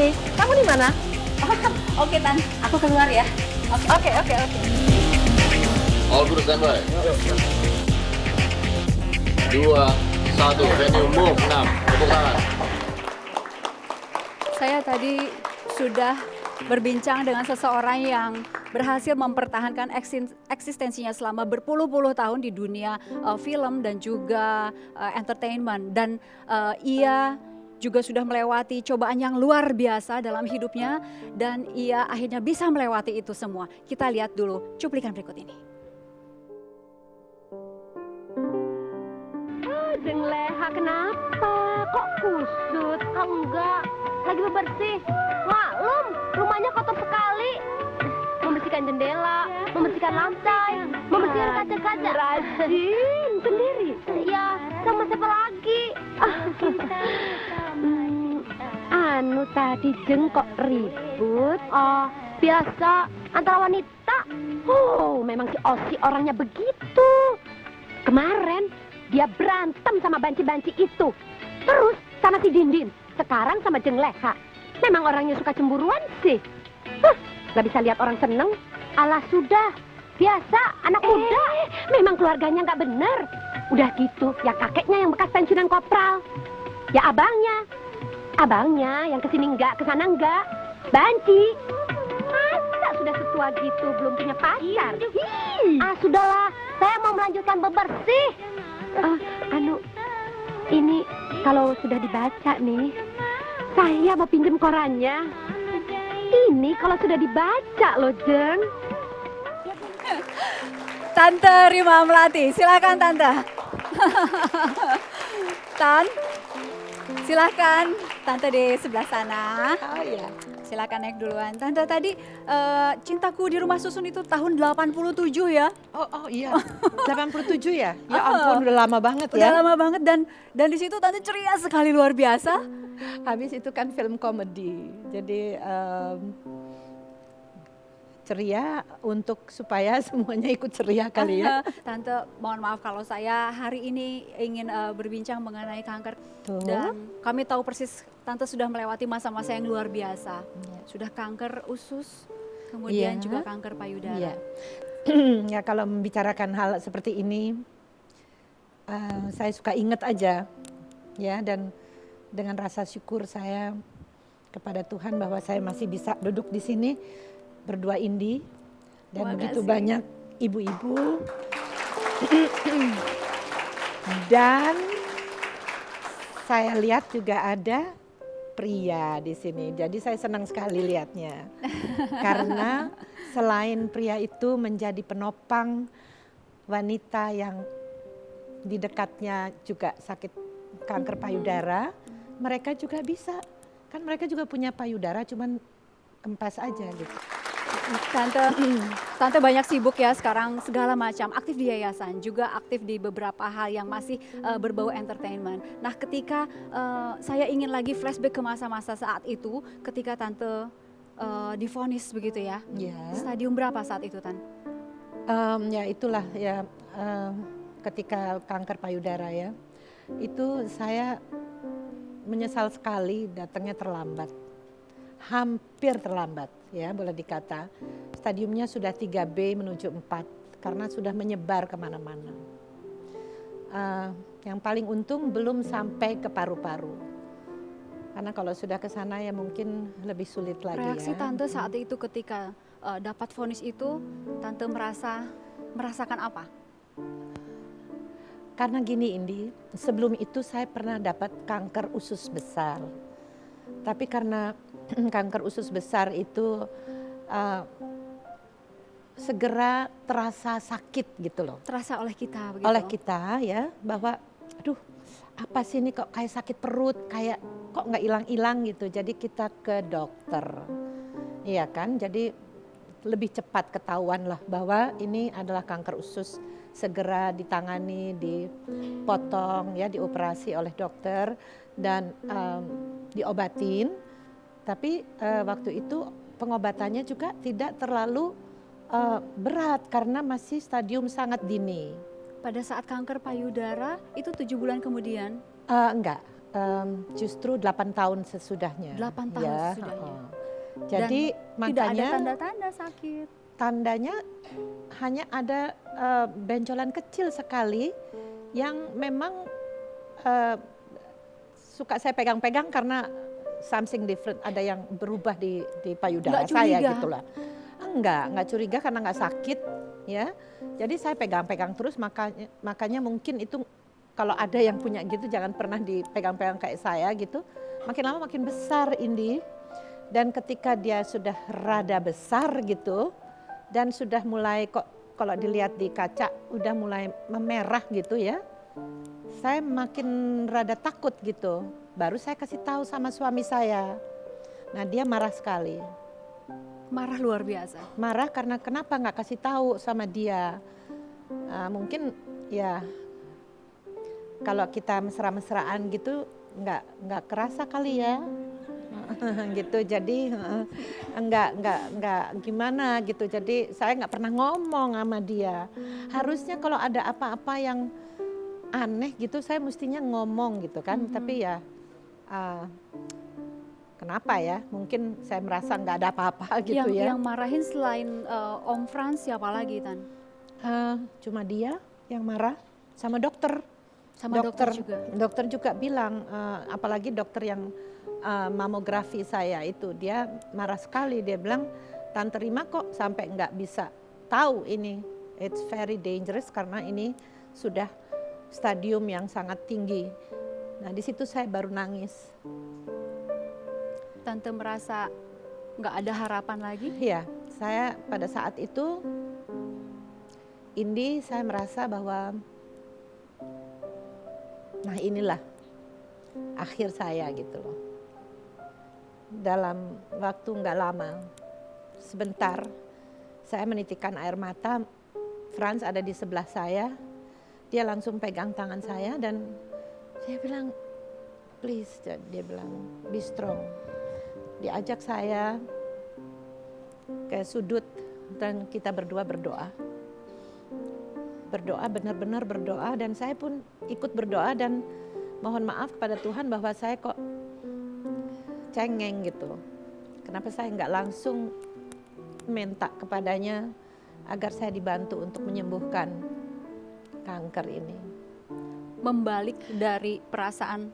sini. Kamu di mana? Oke, Tan. Aku keluar ya. Oke. All good standby. 2, 1, venue move 6. Tepuk tangan. Saya tadi sudah berbincang dengan seseorang yang berhasil mempertahankan eksistensinya selama berpuluh-puluh tahun di dunia film dan juga entertainment. Dan ia juga sudah melewati cobaan yang luar biasa dalam hidupnya dan ia akhirnya bisa melewati itu semua. Kita lihat dulu cuplikan berikut ini. Jeng Leha, kenapa? Kok kusut? Enggak, lagi bebersih. Maklum, rumahnya kotor sekali. Membersihkan jendela, membersihkan lantai, membersihkan kaca-kaca. Rajin sendiri? Ya, sama siapa lagi? Anu tadi Jeng kok ribut? Oh, biasa antara wanita. Oh, memang si Osi orangnya begitu. Kemarin dia berantem sama banci-banci itu. Terus sama si Dindin. Sekarang sama Jeng Leha. Memang orangnya suka cemburuan sih. Gak bisa lihat orang seneng. Alah sudah. Biasa anak muda. Memang keluarganya gak bener. Udah gitu ya kakeknya yang bekas pensiunan kopral. Ya abangnya. Abangnya yang kesini enggak, kesana enggak. Banci. Masa sudah setua gitu belum punya pacar? Sudahlah. Saya mau melanjutkan bebersih. Ini kalau sudah dibaca nih, saya mau pinjem korannya. Ini kalau sudah dibaca loh, Jeng. Tante Rima Melati, silakan Tante. Tan, silakan Tante di sebelah sana. Oh iya. Silakan naik duluan. Tante tadi Cintaku di Rumah Susun itu tahun 87 ya. Oh iya. 87 ya? Ya ampun, udah lama banget Udah ya. lama banget dan di situ Tante ceria sekali luar biasa. Habis itu kan film komedi. Jadi ceria untuk supaya semuanya ikut ceria kali ya. Tante, mohon maaf kalau saya hari ini ingin berbincang mengenai kanker. Tuh. Dan kami tahu persis Tante sudah melewati masa-masa yang luar biasa. Sudah kanker usus, kemudian Iya. juga kanker payudara. Iya. Ya kalau membicarakan hal seperti ini, saya suka ingat aja ya, dan dengan rasa syukur saya kepada Tuhan bahwa saya masih bisa duduk di sini berdua Indi dan Terima begitu kasih. banyak ibu-ibu dan saya lihat juga ada pria di sini. Jadi saya senang sekali lihatnya. Karena selain pria itu menjadi penopang wanita yang di dekatnya juga sakit kanker payudara, mereka juga bisa. Kan mereka juga punya payudara cuman kempas aja gitu. Tante banyak sibuk ya sekarang, segala macam, aktif di yayasan, juga aktif di beberapa hal yang masih berbau entertainment. Nah ketika saya ingin lagi flashback ke masa-masa saat itu, ketika Tante divonis begitu ya, Ya. stadium berapa saat itu Tan? Ya itulah ya, ketika kanker payudara ya, itu saya menyesal sekali datangnya terlambat. Hampir terlambat ya boleh dikata. Stadiumnya sudah 3B menuju 4 karena sudah menyebar kemana-mana. Yang paling untung belum sampai ke paru-paru. Karena kalau sudah ke sana ya mungkin lebih sulit lagi. Reaksi ya. Tante saat itu ketika dapat vonis itu, Tante merasakan apa? Karena gini Indi, sebelum itu saya pernah dapat kanker usus besar. Tapi karena kanker usus besar itu segera terasa sakit gitu loh. Terasa oleh kita begitu? Oleh kita ya, bahwa aduh apa sih ini kok kayak sakit perut, kayak kok nggak hilang-hilang gitu. Jadi kita ke dokter, iya kan, jadi lebih cepat ketahuan lah bahwa ini adalah kanker usus, segera ditangani, dipotong ya, dioperasi oleh dokter dan diobatin. Tapi waktu itu pengobatannya juga tidak terlalu berat karena masih stadium sangat dini. Pada saat kanker payudara itu 7 bulan kemudian? Enggak, Justru 8 tahun sesudahnya. 8 tahun Ya, sesudahnya. Jadi Tidak ada makanya tanda-tanda sakit. tandanya hanya ada benjolan kecil sekali yang memang suka saya pegang-pegang karena something different, ada yang berubah di payudara Nggak saya curiga? gitulah. Enggak curiga karena nggak sakit ya. Jadi saya pegang-pegang terus, makanya mungkin itu kalau ada yang punya gitu jangan pernah dipegang-pegang kayak saya gitu. Makin lama makin besar Indi. Dan ketika dia sudah rada besar gitu dan sudah mulai kok kalau dilihat di kaca udah mulai memerah gitu ya. Saya makin rada takut gitu. Baru saya kasih tahu sama suami saya. Nah, dia marah sekali. Marah luar biasa. Marah karena kenapa nggak kasih tahu sama dia. Mungkin ya kalau kita mesra-mesraan gitu nggak kerasa kali ya. Gitu, jadi enggak gimana gitu. Jadi saya nggak pernah ngomong sama dia. Harusnya kalau ada apa-apa yang aneh gitu saya mestinya ngomong gitu kan. Tapi ya kenapa ya, mungkin saya merasa nggak ada apa-apa gitu ya. Yang marahin selain Om Frans siapa lagi Tan? Cuma dia yang marah sama dokter. Sama dokter juga. Dokter juga bilang, apalagi dokter yang mamografi saya itu, dia marah sekali. Dia bilang, Tante Rima kok sampai nggak bisa tahu ini, it's very dangerous karena ini sudah stadium yang sangat tinggi. Nah di situ saya baru nangis. Tante merasa nggak ada harapan lagi? Iya, saya pada saat itu, Indi, saya merasa bahwa, nah inilah akhir saya gitu loh. Dalam waktu nggak lama, sebentar, saya menitikkan air mata. Frans ada di sebelah saya, dia langsung pegang tangan saya dan dia bilang, please, dia bilang, be strong. Diajak saya ke sudut dan kita berdua berdoa. Berdoa, benar-benar berdoa, dan saya pun ikut berdoa dan mohon maaf kepada Tuhan bahwa saya kok cengeng gitu. Kenapa saya nggak langsung minta kepadanya agar saya dibantu untuk menyembuhkan kanker ini. Membalik dari perasaan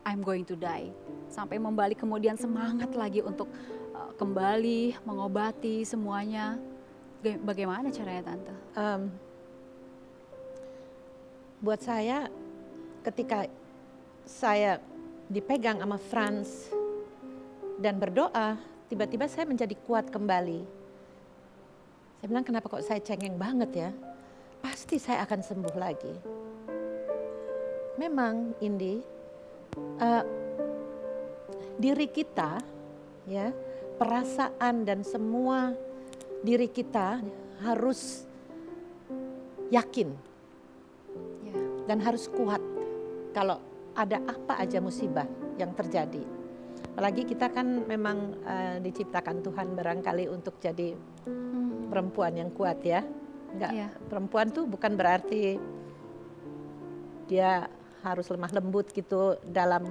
I'm going to die sampai membalik kemudian semangat lagi untuk kembali mengobati semuanya. Bagaimana caranya Tante? Buat saya ketika saya dipegang sama Frans dan berdoa, tiba-tiba saya menjadi kuat kembali. Saya bilang kenapa kok saya cengeng banget ya? Pasti saya akan sembuh lagi. Memang Indi, diri kita ya, perasaan dan semua diri kita harus yakin dan harus kuat kalau ada apa aja musibah yang terjadi. Apalagi kita kan memang diciptakan Tuhan barangkali untuk jadi perempuan yang kuat ya. Enggak, perempuan tuh bukan berarti dia harus lemah lembut gitu. Dalam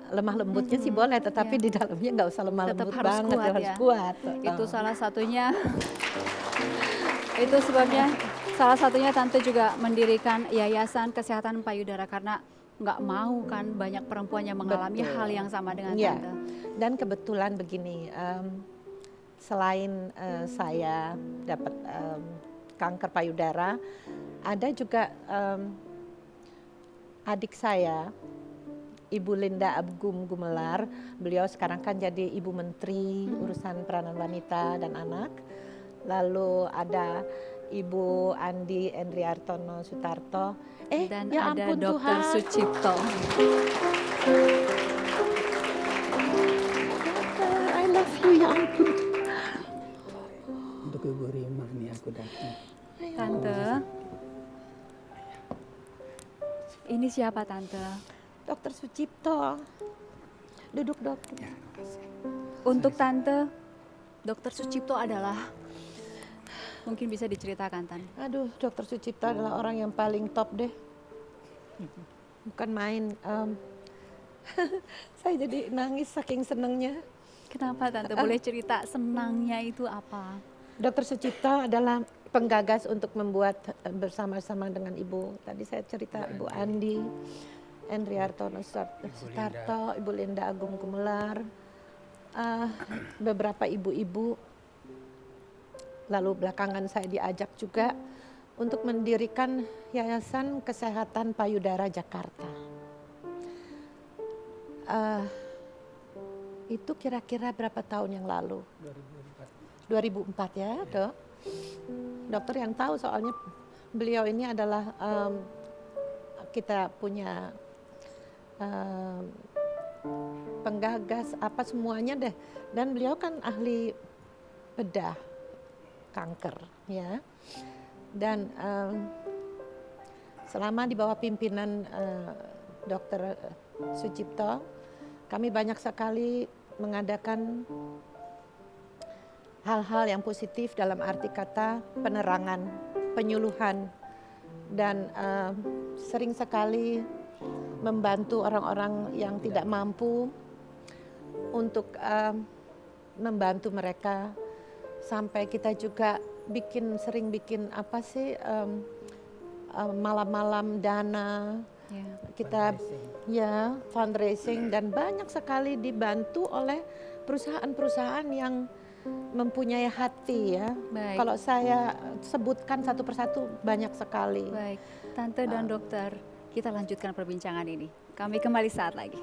lemah lembutnya sih boleh, tetapi di dalamnya nggak usah lemah Tetap lembut harus banget, kuat, harus ya. kuat. Itu salah satunya. Itu sebabnya salah satunya Tante juga mendirikan Yayasan Kesehatan Payudara karena nggak mau kan banyak perempuan yang mengalami Betul. hal yang sama dengan Ya. Tante. Dan kebetulan begini, selain saya dapat kanker payudara, ada juga adik saya, Ibu Linda Abgum Gumelar. Beliau sekarang kan jadi Ibu Menteri Urusan Peranan Wanita dan Anak. Lalu ada Ibu Andi Endriartono Sutarto. Dan ya ada ampun Dr. Tuhan. Sucipto. I love you, ya ampun. Untuk Ibu Rima nih aku datang. Tante. Ini siapa Tante? Dokter Sucipto. Duduk dok. Ya, makasih. Untuk Tante, Dr. Sucipto adalah, mungkin bisa diceritakan Tan. Aduh, Dokter Sucipto adalah orang yang paling top deh. Bukan main. Saya jadi nangis saking senengnya. Kenapa Tante? Boleh cerita senangnya itu apa? Dr. Sucipto adalah penggagas untuk membuat bersama-sama dengan Ibu. Tadi saya cerita Ibu Andi, Endriartono Sutarto, Ibu Linda Agung Gumelar, beberapa ibu-ibu. Lalu belakangan saya diajak juga untuk mendirikan Yayasan Kesehatan Payudara Jakarta. Itu kira-kira berapa tahun yang lalu? 2004 ya, Dok. Dokter yang tahu soalnya beliau ini adalah kita punya penggagas apa semuanya deh. Dan beliau kan ahli bedah kanker ya. Dan selama di bawah pimpinan Dr. Sucipto, kami banyak sekali mengadakan hal-hal yang positif dalam arti kata penerangan, penyuluhan, dan sering sekali membantu orang-orang yang tidak mampu untuk membantu mereka. Sampai kita juga sering bikin apa sih malam-malam dana. Kita ya fundraising dan banyak sekali dibantu oleh perusahaan-perusahaan yang mempunyai hati ya. Baik. Kalau saya sebutkan satu persatu banyak sekali. Baik, Tante dan Dokter, kita lanjutkan perbincangan ini. Kami kembali saat lagi.